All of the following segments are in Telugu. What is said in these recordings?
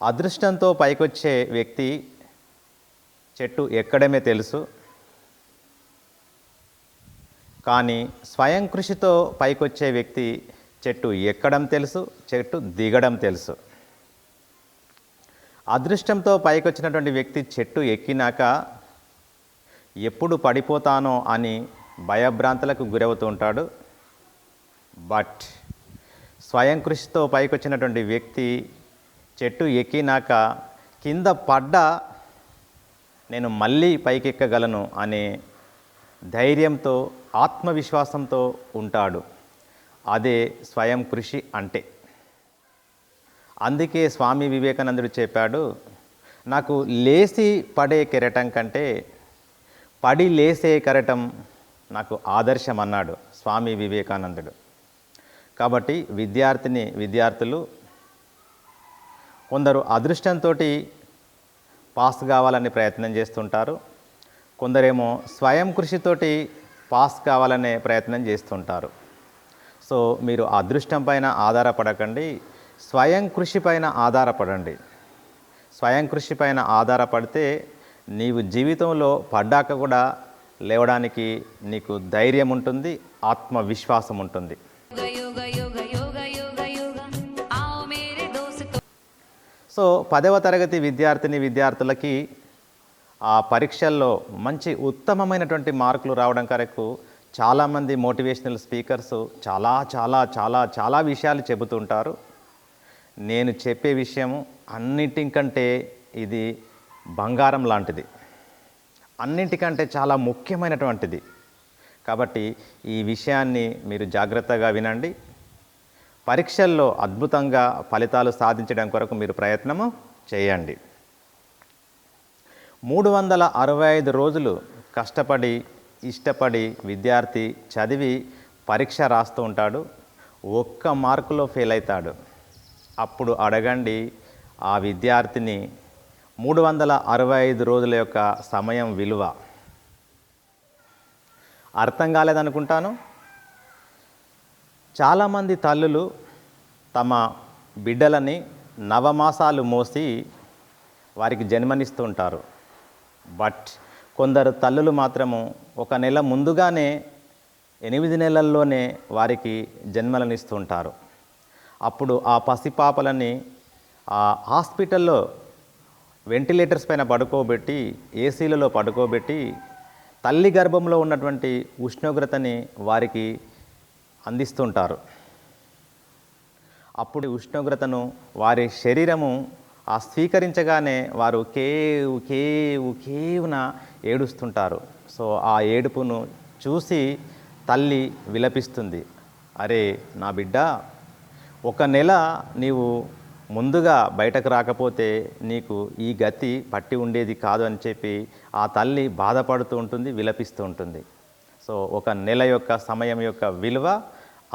అదృష్టంతో పైకొచ్చే వ్యక్తి చెట్టు ఎక్కడమే తెలుసు, కానీ స్వయం కృషితో పైకొచ్చే వ్యక్తి చెట్టు ఎక్కడం తెలుసు, చెట్టు దిగడం తెలుసు. అదృష్టంతో పైకొచ్చినటువంటి వ్యక్తి చెట్టు ఎక్కినాక ఎప్పుడు పడిపోతానో అని భయభ్రాంతులకు గురవుతూ ఉంటాడు. బట్ స్వయం కృషితో పైకొచ్చినటువంటి వ్యక్తి చెట్టు ఎక్కినాక కింద పడ్డా నేను మళ్ళీ పైకెక్కగలను అనే ధైర్యంతో, ఆత్మవిశ్వాసంతో ఉంటాడు. అదే స్వయం కృషి అంటే. అందుకే స్వామి వివేకానందుడు చెప్పాడు, నాకు లేచి పడే కెరటం కంటే పడి లేసే కెరటం నాకు ఆదర్శం అన్నాడు స్వామి వివేకానందుడు. కాబట్టి విద్యార్థులు కొందరు అదృష్టంతో పాస్ కావాలని ప్రయత్నం చేస్తుంటారు, కొందరేమో స్వయం కృషితోటి పాస్ కావాలనే ప్రయత్నం చేస్తుంటారు. సో మీరు అదృష్టం పైన ఆధారపడకండి, స్వయం కృషి పైన ఆధారపడండి. స్వయం కృషి పైన ఆధారపడితే నీవు జీవితంలో పడ్డాక కూడా లేవడానికి నీకు ధైర్యం ఉంటుంది, ఆత్మవిశ్వాసం ఉంటుంది. సో 10వ తరగతి విద్యార్థులకి ఆ పరీక్షల్లో మంచి ఉత్తమమైనటువంటి మార్కులు రావడం కొరకు చాలామంది మోటివేషనల్ స్పీకర్స్ చాలా చాలా చాలా చాలా విషయాలు చెబుతుంటారు. నేను చెప్పే విషయము అన్నిటికంటే ఇది బంగారం లాంటిది, అన్నింటికంటే చాలా ముఖ్యమైనటువంటిది. కాబట్టి ఈ విషయాన్ని మీరు జాగ్రత్తగా వినండి. పరీక్షల్లో అద్భుతంగా ఫలితాలు సాధించడం కొరకు మీరు ప్రయత్నము చేయండి. 365 రోజులు కష్టపడి, ఇష్టపడి విద్యార్థి చదివి పరీక్ష రాస్తూ ఉంటాడు. ఒక్క మార్కులో ఫెయిల్ అవుతాడు. అప్పుడు అడగండి ఆ విద్యార్థిని 365 రోజుల యొక్క సమయం విలువ. అర్థం కాలేదనుకుంటాను. చాలామంది తల్లులు తమ బిడ్డలని నవమాసాలు మోసి వారికి జన్మనిస్తూ ఉంటారు. బట్ కొందరు తల్లులు మాత్రము 1 నెల ముందుగానే 8 నెలల్లోనే వారికి జన్మలనిస్తూ ఉంటారు. అప్పుడు ఆ పసిపాపలని ఆ హాస్పిటల్లో వెంటిలేటర్స్ పైన పడుకోబెట్టి, ఏసీలలో పడుకోబెట్టి తల్లి గర్భంలో ఉన్నటువంటి ఉష్ణోగ్రతని వారికి అందిస్తుంటారు. అప్పుడు ఉష్ణోగ్రతను వారి శరీరము స్వీకరించగానే వారు కేవున ఏడుస్తుంటారు. సో ఆ ఏడుపును చూసి తల్లి విలపిస్తుంది, అరే నా బిడ్డ, 1 నెల నీవు ముందుగా బయటకు రాకపోతే నీకు ఈ గతి పట్టి ఉండేది కాదు అని చెప్పి ఆ తల్లి బాధపడుతూ ఉంటుంది, విలపిస్తూ ఉంటుంది. సో 1 నెల యొక్క సమయం యొక్క విలువ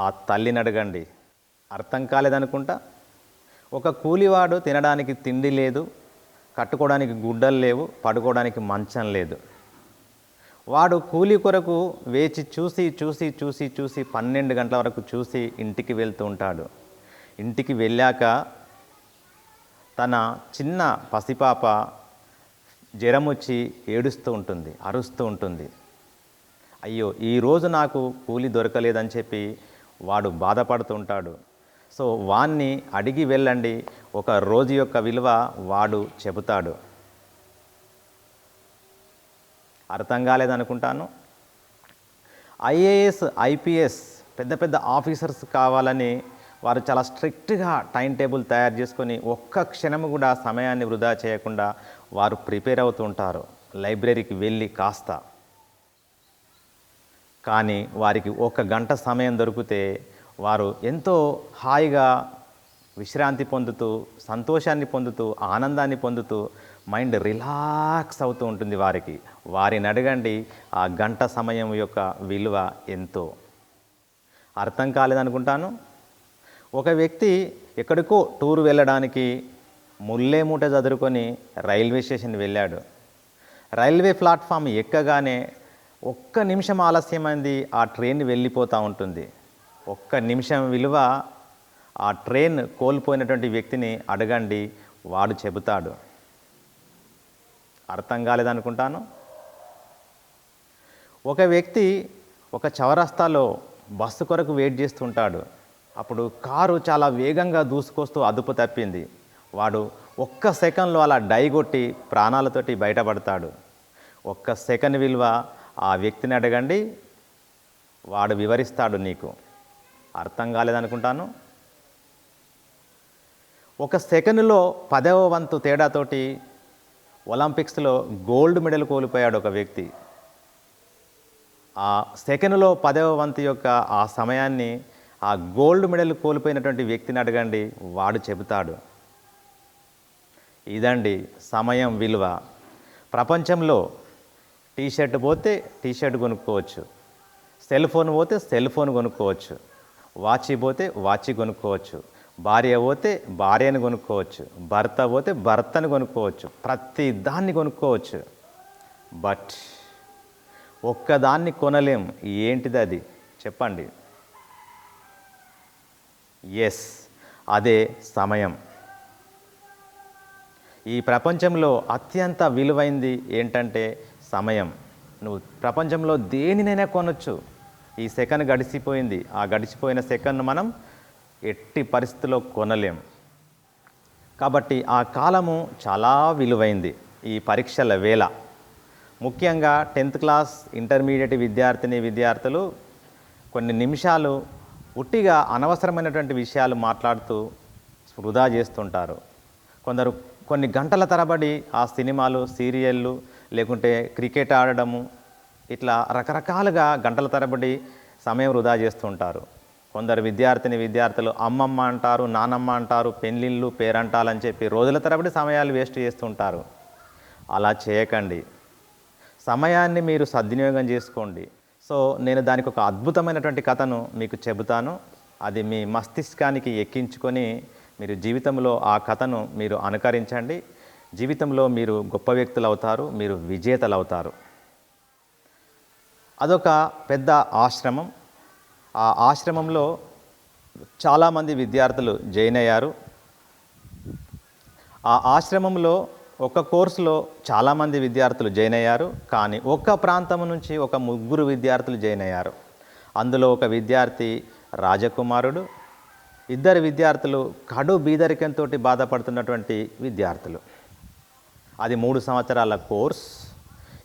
ఆ తల్లిని అడగండి. అర్థం కాలేదనుకుంటా. ఒక కూలివాడు తినడానికి తిండి లేదు, కట్టుకోవడానికి గుడ్డలు లేవు, పడుకోవడానికి మంచం లేదు. వాడు కూలి కొరకు వేచి చూసి 12 గంటల వరకు చూసి ఇంటికి వెళ్తూ ఉంటాడు. ఇంటికి వెళ్ళాక తన చిన్న పసిపాప జ్వరం వచ్చి ఏడుస్తూ ఉంటుంది, అరుస్తూ ఉంటుంది. అయ్యో ఈరోజు నాకు కూలి దొరకలేదని చెప్పి వాడు బాధపడుతూ ఉంటాడు. సో వాణ్ణి అడిగి వెళ్ళండి, 1 రోజు యొక్క విలువ వాడు చెబుతాడు. అర్థం కాలేదనుకుంటాను. ఐఏఎస్, ఐపీఎస్ పెద్ద ఆఫీసర్స్ కావాలని వారు చాలా స్ట్రిక్ట్గా టైం టేబుల్ తయారు చేసుకొని ఒక్క క్షణము కూడా సమయాన్ని వృధా చేయకుండా వారు ప్రిపేర్ అవుతూ ఉంటారు, లైబ్రరీకి వెళ్ళి కాస్త. కానీ వారికి 1 గంట సమయం దొరికితే వారు ఎంతో హాయిగా విశ్రాంతి పొందుతూ, సంతోషాన్ని పొందుతూ, ఆనందాన్ని పొందుతూ మైండ్ రిలాక్స్ అవుతూ ఉంటుంది వారికి. వారిని అడగండి ఆ గంట సమయం యొక్క విలువ ఎంతో. అర్థం కాలేదనుకుంటాను. ఒక వ్యక్తి ఎక్కడికో టూర్ వెళ్ళడానికి ముల్లే మూట చదురుకొని రైల్వే స్టేషన్ వెళ్ళాడు. రైల్వే ప్లాట్ఫామ్ ఎక్కగానే 1 నిమిషం ఆలస్యమైంది, ఆ ట్రైన్ వెళ్ళిపోతూ ఉంటుంది. 1 నిమిషం విలువ ఆ ట్రైన్ కోల్పోయినటువంటి వ్యక్తిని అడగండి వాడు చెబుతాడు. అర్థం కాలేదనుకుంటాను. ఒక వ్యక్తి ఒక చౌరస్తాలో బస్సు కొరకు వెయిట్ చేస్తుంటాడు. అప్పుడు కారు చాలా వేగంగా దూసుకొస్తూ అదుపు తప్పింది. వాడు ఒక్క సెకండ్లో అలా డైగొట్టి ప్రాణాలతోటి బయటపడతాడు. ఒక్క సెకండ్ విలువ ఆ వ్యక్తిని అడగండి, వాడు వివరిస్తాడు నీకు. అర్థం కాలేదనుకుంటాను. ఒక సెకండ్లో 10వ వంతు తేడాతోటి ఒలింపిక్స్లో గోల్డ్ మెడల్ కోల్పోయాడు ఒక వ్యక్తి. ఆ సెకండ్లో 10వ వంతు యొక్క ఆ సమయాన్ని ఆ గోల్డ్ మెడల్ కోల్పోయినటువంటి వ్యక్తిని అడగండి, వాడు చెబుతాడు. ఇదండి సమయం విలువ. ప్రపంచంలో టీషర్ట్ పోతే టీషర్ట్ కొనుక్కోవచ్చు, సెల్ ఫోన్ పోతే సెల్ ఫోన్ కొనుక్కోవచ్చు, వాచ్ పోతే వాచ్ కొనుక్కోవచ్చు, భార్య పోతే భార్యను కొనుక్కోవచ్చు, భర్త పోతే భర్తను కొనుక్కోవచ్చు, ప్రతి దాన్ని కొనుక్కోవచ్చు. బట్ ఒక్కదాన్ని కొనలేం. ఏంటిది అది చెప్పండి? ఎస్, అదే సమయం. ఈ ప్రపంచంలో అత్యంత విలువైంది ఏంటంటే సమయం. నువ్వు ప్రపంచంలో దేనినైనా కొనొచ్చు. ఈ సెకండ్ గడిచిపోయింది, ఆ గడిచిపోయిన సెకండ్ మనం ఎట్టి పరిస్థితుల్లో కొనలేం. కాబట్టి ఆ కాలము చాలా విలువైంది. ఈ పరీక్షల వేళ ముఖ్యంగా 10th క్లాస్ ఇంటర్మీడియట్ విద్యార్థులు కొన్ని నిమిషాలు ఉట్టిగా అనవసరమైనటువంటి విషయాలు మాట్లాడుతూ వృధా చేస్తుంటారు. కొందరు కొన్ని గంటల తరబడి ఆ సినిమాలు, సీరియళ్ళు, లేకుంటే క్రికెట్ ఆడడము, ఇట్లా రకరకాలుగా గంటల తరబడి సమయం వృధా చేస్తుంటారు. కొందరు విద్యార్థులు అమ్మమ్మ అంటారు, నానమ్మ అంటారు, పెళ్ళిళ్ళు, పేరంటాలని చెప్పి రోజుల తరబడి సమయాలు వేస్ట్ చేస్తుంటారు. అలా చేయకండి. సమయాన్ని మీరు సద్వినియోగం చేసుకోండి. సో నేను దానికి ఒక అద్భుతమైనటువంటి కథను మీకు చెబుతాను. అది మీ మస్తిష్కానికి ఎక్కించుకొని మీరు జీవితంలో ఆ కథను మీరు అనుకరించండి. జీవితంలో మీరు గొప్ప వ్యక్తులు అవుతారు, మీరు విజేతలు అవుతారు. అదొక పెద్ద ఆశ్రమం. ఆ ఆశ్రమంలో చాలామంది విద్యార్థులు జాయిన్ అయ్యారు. ఆ ఆశ్రమంలో ఒక కోర్సులో చాలామంది విద్యార్థులు జాయిన్ అయ్యారు. కానీ ఒక్క ప్రాంతం నుంచి ఒక 3 విద్యార్థులు జాయిన్ అయ్యారు. అందులో ఒక విద్యార్థి రాజకుమారుడు, 2 విద్యార్థులు కడు బీదరికంతో బాధపడుతున్నటువంటి విద్యార్థులు. అది 3 సంవత్సరాల కోర్స్.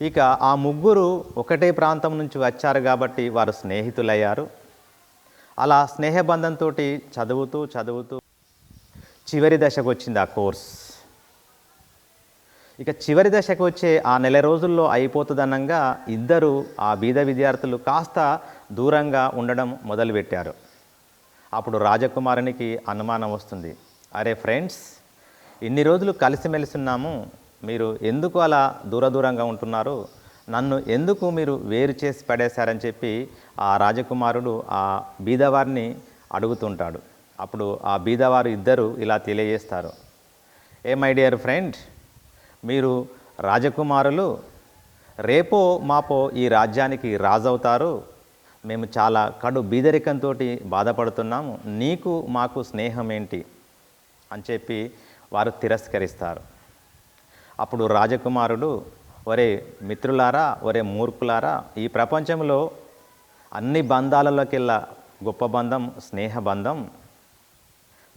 ఇక ఆ 3 ఒకటే ప్రాంతం నుంచి వచ్చారు కాబట్టి వారు స్నేహితులయ్యారు. అలా స్నేహబంధంతో చదువుతూ చివరి దశకు వచ్చింది ఆ కోర్స్. ఇక చివరి దశకు వచ్చే ఆ నెల రోజుల్లో అయిపోతుందనంగా 2 ఆ బీద విద్యార్థులు కాస్త దూరంగా ఉండడం మొదలుపెట్టారు. అప్పుడు రాజకుమారునికి అనుమానం వస్తుంది. అరే ఫ్రెండ్స్, ఇన్ని రోజులు కలిసిమెలిసి ఉన్నాము, మీరు ఎందుకు అలా దూరంగా ఉంటున్నారు? నన్ను ఎందుకు మీరు వేరు చేసి పడేశారని చెప్పి ఆ రాజకుమారుడు ఆ బీదవారిని అడుగుతుంటాడు. అప్పుడు ఆ బీదవారు 2 ఇలా తెలియజేస్తారు. ఏ మై డియర్ ఫ్రెండ్, మీరు రాజకుమారులు, రేపో మాపో ఈ రాజ్యానికి రాజవుతారు. మేము చాలా కడు బీదరికంతో బాధపడుతున్నాము, నీకు మాకు స్నేహం ఏంటి అని చెప్పి వారు తిరస్కరిస్తారు. అప్పుడు రాజకుమారుడు, ఒరే మిత్రులారా, ఒరే మూర్ఖులారా, ఈ ప్రపంచంలో అన్ని బంధాలలోకెల్లా గొప్ప బంధం స్నేహ బంధం.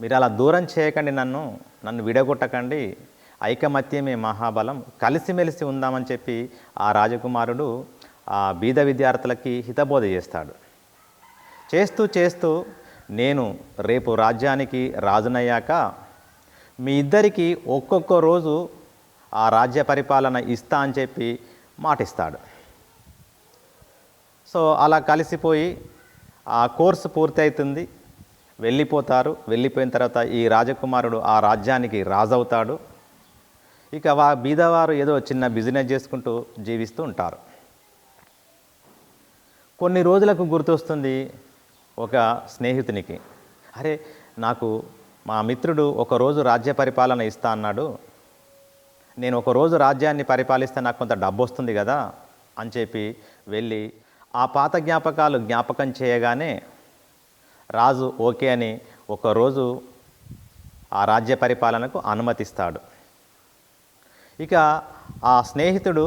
మీరు అలా దూరం చేయకండి, నన్ను విడగొట్టకండి. ఐకమత్యమే మహాబలం, కలిసిమెలిసి ఉందామని చెప్పి ఆ రాజకుమారుడు ఆ బీద విద్యార్థులకి హితబోధ చేస్తాడు. చేస్తూ నేను రేపు రాజ్యానికి రాజునయ్యాక మీ ఇద్దరికి ఒక్కొక్క రోజు ఆ రాజ్య పరిపాలన ఇస్తా అని చెప్పి మాటిస్తాడు. సో అలా కలిసిపోయి ఆ కోర్సు పూర్తి అవుతుంది, వెళ్ళిపోతారు. వెళ్ళిపోయిన తర్వాత ఈ రాజకుమారుడు ఆ రాజ్యానికి రాజవుతాడు. ఇక బీదవారు ఏదో చిన్న బిజినెస్ చేసుకుంటూ జీవిస్తూ ఉంటారు. కొన్ని రోజులకు గుర్తొస్తుంది ఒక స్నేహితునికి, అరే నాకు మా మిత్రుడు ఒకరోజు రాజ్య పరిపాలన ఇస్తా అన్నాడు, నేను ఒకరోజు రాజ్యాన్ని పరిపాలిస్తే నాకు కొంత డబ్బు వస్తుంది కదా అని చెప్పి వెళ్ళి ఆ పాత జ్ఞాపకాలు జ్ఞాపకం చేయగానే రాజు ఓకే అని ఒకరోజు ఆ రాజ్య పరిపాలనకు అనుమతిస్తాడు. ఇక ఆ స్నేహితుడు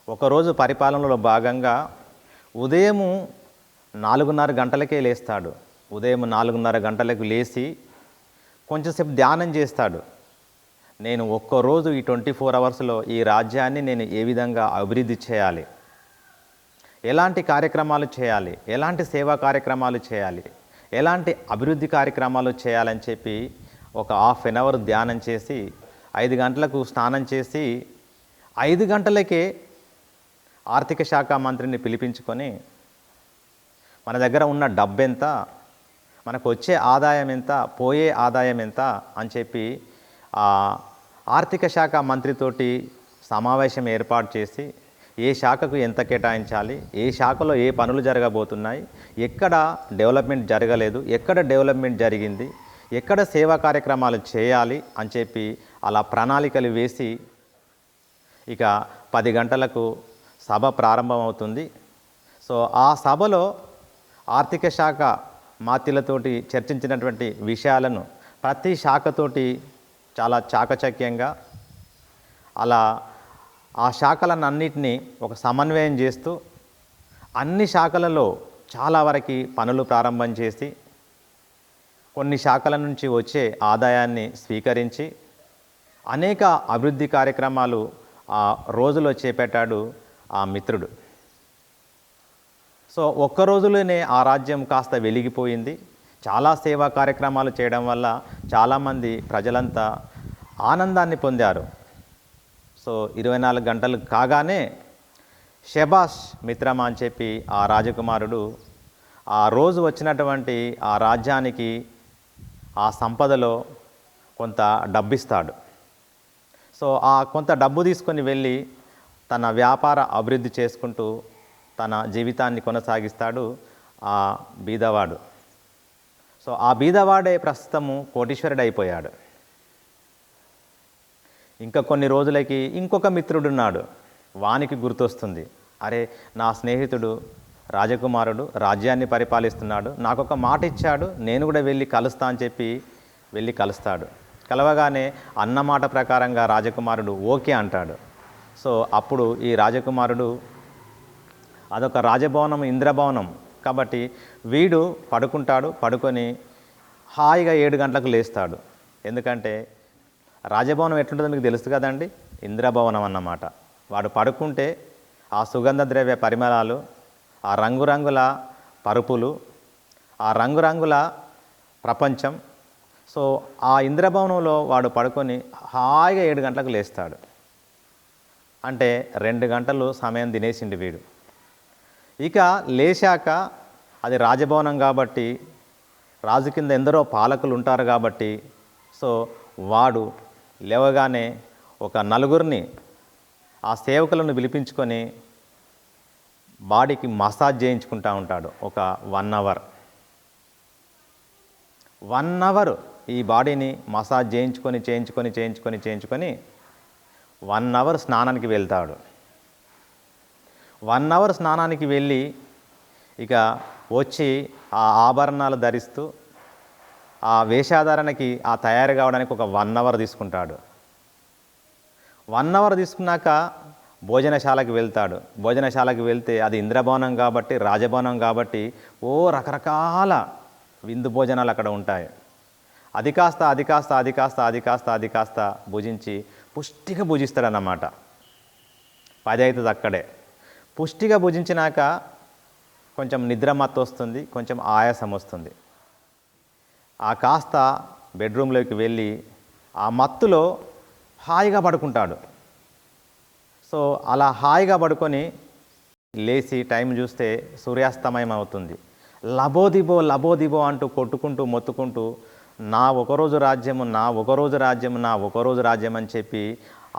ఒకరోజు పరిపాలనలో భాగంగా ఉదయము 4:30 గంటలకే లేస్తాడు. ఉదయం 4:30 గంటలకు లేచి కొంచెంసేపు ధ్యానం చేస్తాడు. నేను ఒక్కరోజు ఈ 24 అవర్స్లో ఈ రాజ్యాన్ని నేను ఏ విధంగా అభివృద్ధి చేయాలి, ఎలాంటి కార్యక్రమాలు చేయాలి, ఎలాంటి సేవా కార్యక్రమాలు చేయాలి, ఎలాంటి అభివృద్ధి కార్యక్రమాలు చేయాలని చెప్పి ఒక హాఫ్ అన్ అవర్ ధ్యానం చేసి 5 గంటలకు స్నానం చేసి 5 గంటలకే ఆర్థిక శాఖ మంత్రిని పిలిపించుకొని మన దగ్గర ఉన్న డబ్బెంత, మనకు వచ్చే ఆదాయం ఎంత, పోయే ఆదాయం ఎంత అని చెప్పి ఆర్థిక శాఖ మంత్రితోటి సమావేశం ఏర్పాటు చేసి ఏ శాఖకు ఎంత కేటాయించాలి, ఏ శాఖలో ఏ పనులు జరగబోతున్నాయి, ఎక్కడ డెవలప్మెంట్ జరగలేదు, ఎక్కడ డెవలప్మెంట్ జరిగింది, ఎక్కడ సేవా కార్యక్రమాలు చేయాలి అని చెప్పి అలా ప్రణాళికలు వేసి ఇక 10 గంటలకు సభ ప్రారంభమవుతుంది. సో ఆ సభలో ఆర్థిక శాఖ మాత్యులతోటి చర్చించినటువంటి విషయాలను ప్రతి శాఖతోటి చాలా చాకచక్యంగా అలా ఆ శాఖలన్నింటినీ ఒక సమన్వయం చేస్తూ అన్ని శాఖలలో చాలా వరకు పనులు ప్రారంభం చేసి కొన్ని శాఖల నుంచి వచ్చే ఆదాయాన్ని స్వీకరించి అనేక అభివృద్ధి కార్యక్రమాలు ఆ రోజులో చేపట్టాడు ఆ మిత్రుడు. సో ఒక్క రోజులోనే ఆ రాజ్యం కాస్త వెలిగిపోయింది. చాలా సేవా కార్యక్రమాలు చేయడం వల్ల చాలామంది ప్రజలంతా ఆనందాన్ని పొందారు. సో 24 గంటలు కాగానే షబాష్ మిత్రమా అని చెప్పి ఆ రాజకుమారుడు ఆ రోజు వచ్చినటువంటి ఆ రాజ్యానికి ఆ సంపదలో కొంత డబ్బిస్తాడు. సో ఆ కొంత డబ్బు తీసుకొని వెళ్ళి తన వ్యాపార అభివృద్ధి చేసుకుంటూ తన జీవితాన్ని కొనసాగిస్తాడు ఆ బీదవాడు. సో ఆ బీదవాడే ప్రస్తుతము కోటీశ్వరుడు అయిపోయాడు. ఇంకా కొన్ని రోజులకి ఇంకొక మిత్రుడున్నాడు. వానికి గుర్తొస్తుంది, అరే నా స్నేహితుడు రాజకుమారుడు రాజ్యాన్ని పరిపాలిస్తున్నాడు, నాకు ఒక మాట ఇచ్చాడు, నేను కూడా వెళ్ళి కలుస్తా అని చెప్పి వెళ్ళి కలుస్తాడు. కలవగానే అన్నమాట ప్రకారంగా రాజకుమారుడు ఓకే అంటాడు. సో అప్పుడు ఈ రాజకుమారుడు అదొక రాజభవనం, ఇంద్రభవనం కాబట్టి వీడు పడుకుంటాడు. పడుకొని హాయిగా 7 గంటలకు లేస్తాడు. ఎందుకంటే రాజభవనం ఎట్లుంటుందో మీకు తెలుసు కదండి, ఇంద్రభవనం అన్నమాట. వాడు పడుకుంటే ఆ సుగంధ ద్రవ్య పరిమళాలు, ఆ రంగురంగుల పరుపులు, ఆ రంగురంగుల ప్రపంచం. సో ఆ ఇంద్రభవనంలో వాడు పడుకొని హాయిగా 7 గంటలకు లేస్తాడు. అంటే 2 గంటలు సమయం తినేసిండు వీడు. ఇక లేచాక అది రాజభవనం కాబట్టి రాజు కింద ఎందరో పాలకులు ఉంటారు కాబట్టి సో వాడు లేవగానే ఒక నలుగురిని ఆ సేవకులను పిలిపించుకొని బాడీకి మసాజ్ చేయించుకుంటూ ఉంటాడు. ఒక 1 అవర్ ఈ బాడీని మసాజ్ చేయించుకొని 1 అవర్ స్నానానికి వెళ్తాడు. 1 అవర్ స్నానానికి వెళ్ళి ఇక వచ్చి ఆ ఆభరణాలు ధరిస్తూ ఆ వేషాధారణకి ఆ తయారు కావడానికి ఒక 1 అవర్ తీసుకుంటాడు. 1 అవర్ తీసుకున్నాక భోజనశాలకు వెళ్తాడు. భోజనశాలకు వెళ్తే అది ఇంద్రభవనం కాబట్టి, రాజభవనం కాబట్టి రకరకాల విందు భోజనాలు అక్కడ ఉంటాయి. అది కాస్త భుజించి పుష్టిగా భుజిస్తాడన్నమాట. 10 అవుతుంది అక్కడే. పుష్టిగా భుజించినాక కొంచెం నిద్రమత్తు వస్తుంది, కొంచెం ఆయాసం వస్తుంది. ఆ కాస్త బెడ్రూమ్లోకి వెళ్ళి ఆ మత్తులో హాయిగా పడుకుంటాడు. సో అలా హాయిగా పడుకొని లేచి టైం చూస్తే సూర్యాస్తమయం అవుతుంది. లబోదిబో అంటూ కొట్టుకుంటూ మొత్తుకుంటూ నా ఒకరోజు రాజ్యం అని చెప్పి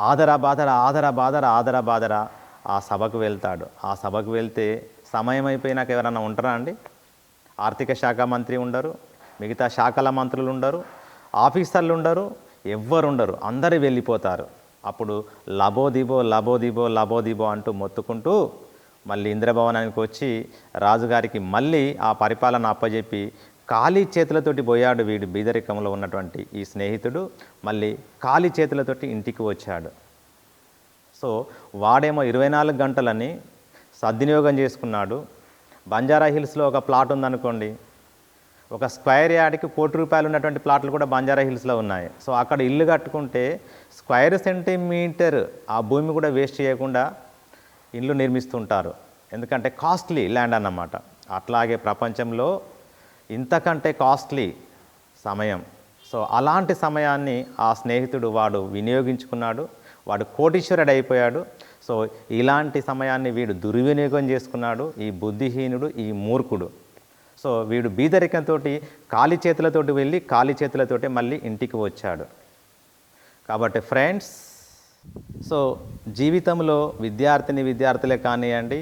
ఆదర ఆ సభకు వెళ్తాడు. ఆ సభకు వెళ్తే సమయం అయిపోయినాక ఎవరన్నా ఉంటారా అండి? ఆర్థిక శాఖ మంత్రి ఉండరు, మిగతా శాఖల మంత్రులు ఉండరు, ఆఫీసర్లు ఉండరు, ఎవ్వరు ఉండరు, అందరూ వెళ్ళిపోతారు. అప్పుడు లబోదిబో అంటూ మొత్తుకుంటూ మళ్ళీ ఇంద్రభవనానికి వచ్చి రాజుగారికి మళ్ళీ ఆ పరిపాలన అప్పజెప్పి ఖాళీ చేతులతోటి పోయాడు వీడు బీదరికంలో ఉన్నటువంటి ఈ స్నేహితుడు, మళ్ళీ ఖాళీ చేతులతోటి ఇంటికి వచ్చాడు. సో వాడేమో 24 గంటలని సద్వినియోగం చేసుకున్నాడు. బంజారా హిల్స్లో ఒక ప్లాట్ ఉందనుకోండి, ఒక స్క్వేర్ యార్డ్కి ₹1,00,00,000 ఉన్నటువంటి ప్లాట్లు కూడా బంజారా హిల్స్లో ఉన్నాయి. సో అక్కడ ఇల్లు కట్టుకుంటే స్క్వేర్ సెంటీమీటర్ ఆ భూమి కూడా వేస్ట్ చేయకుండా ఇల్లు నిర్మిస్తుంటారు. ఎందుకంటే కాస్ట్లీ ల్యాండ్ అన్నమాట. అట్లాగే ప్రపంచంలో ఇంతకంటే కాస్ట్లీ సమయం. సో అలాంటి సమయాన్ని ఆ స్నేహితుడు వాడు వినియోగించుకున్నాడు. వాడు కోటీశ్వరుడు అయిపోయాడు. సో ఇలాంటి సమయాన్ని వీడు దుర్వినియోగం చేసుకున్నాడు, ఈ బుద్ధిహీనుడు, ఈ మూర్ఖుడు. సో వీడు బీదరికంతో ఖాళీ చేతులతోటి వెళ్ళి ఖాళీ చేతులతోటి మళ్ళీ ఇంటికి వచ్చాడు. కాబట్టి ఫ్రెండ్స్, సో జీవితంలో విద్యార్థులే కానివ్వండి,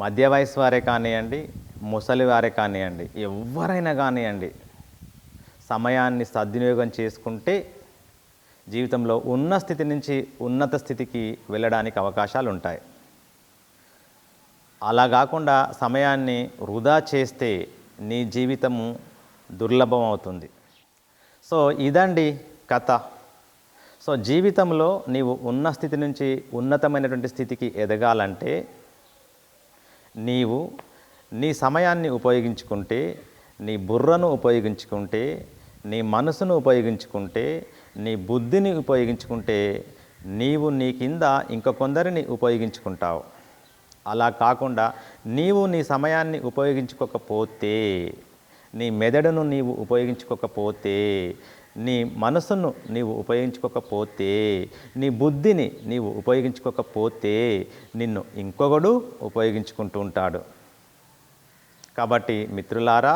మధ్య వయసు వారే కానివ్వండి, ముసలి వారే కానివ్వండి, ఎవరైనా కానివ్వండి, సమయాన్ని సద్వినియోగం చేసుకుంటే జీవితంలో ఉన్న స్థితి నుంచి ఉన్నత స్థితికి వెళ్ళడానికి అవకాశాలు ఉంటాయి. అలా కాకుండా సమయాన్ని వృధా చేస్తే నీ జీవితము దుర్లభం అవుతుంది. సో ఇదండి కథ. సో జీవితంలో నీవు ఉన్న స్థితి నుంచి ఉన్నతమైనటువంటి స్థితికి ఎదగాలంటే నీవు నీ సమయాన్ని ఉపయోగించుకుంటే, నీ బుర్రను ఉపయోగించుకుంటే, నీ మనసును ఉపయోగించుకుంటే, నీ బుద్ధిని ఉపయోగించుకుంటే నీవు నీ కింద ఇంక కొందరిని ఉపయోగించుకుంటావు. అలా కాకుండా నీవు నీ సమయాన్ని ఉపయోగించుకోకపోతే, నీ మెదడును నీవు ఉపయోగించుకోకపోతే, నీ మనసును నీవు ఉపయోగించుకోకపోతే, నీ బుద్ధిని నీవు ఉపయోగించుకోకపోతే నిన్ను ఇంకొకడు ఉపయోగించుకుంటూ ఉంటాడు. కాబట్టి మిత్రులారా,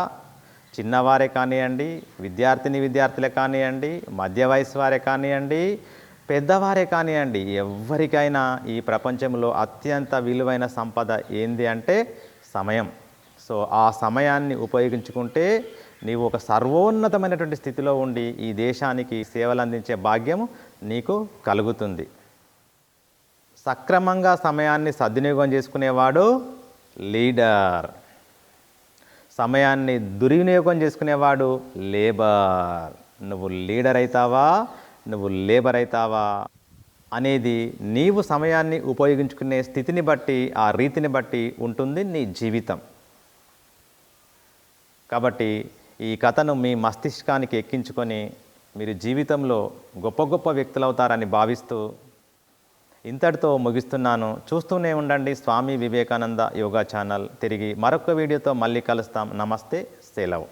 చిన్నవారే కానివ్వండి, విద్యార్థులే కానివ్వండి, మధ్య వయసు వారే కానివ్వండి, పెద్దవారే కానివ్వండి, ఎవరికైనా ఈ ప్రపంచంలో అత్యంత విలువైన సంపద ఏంది అంటే సమయం. సో ఆ సమయాన్ని ఉపయోగించుకుంటే నీవు ఒక సర్వోన్నతమైనటువంటి స్థితిలో ఉండి ఈ దేశానికి సేవలు అందించే భాగ్యము నీకు కలుగుతుంది. సక్రమంగా సమయాన్ని సద్వినియోగం చేసుకునేవాడు లీడర్. సమయాన్ని దుర్వినియోగం చేసుకునేవాడు లేబర్. నువ్వు లీడర్ అవుతావా, నువ్వు లేబర్ అవుతావా అనేది నీవు సమయాన్ని ఉపయోగించుకునే స్థితిని బట్టి, ఆ రీతిని బట్టి ఉంటుంది నీ జీవితం. కాబట్టి ఈ కథను మీ మస్తిష్కానికి ఎక్కించుకొని మీరు జీవితంలో గొప్ప గొప్ప వ్యక్తులు అవుతారని భావిస్తూ ఇంతటితో ముగిస్తున్నాను. చూస్తూనే ఉండండి స్వామి వివేకానంద యోగా ఛానల్. తిరిగి మరొక వీడియోతో మళ్ళీ కలుస్తాం. నమస్తే, సెలవు.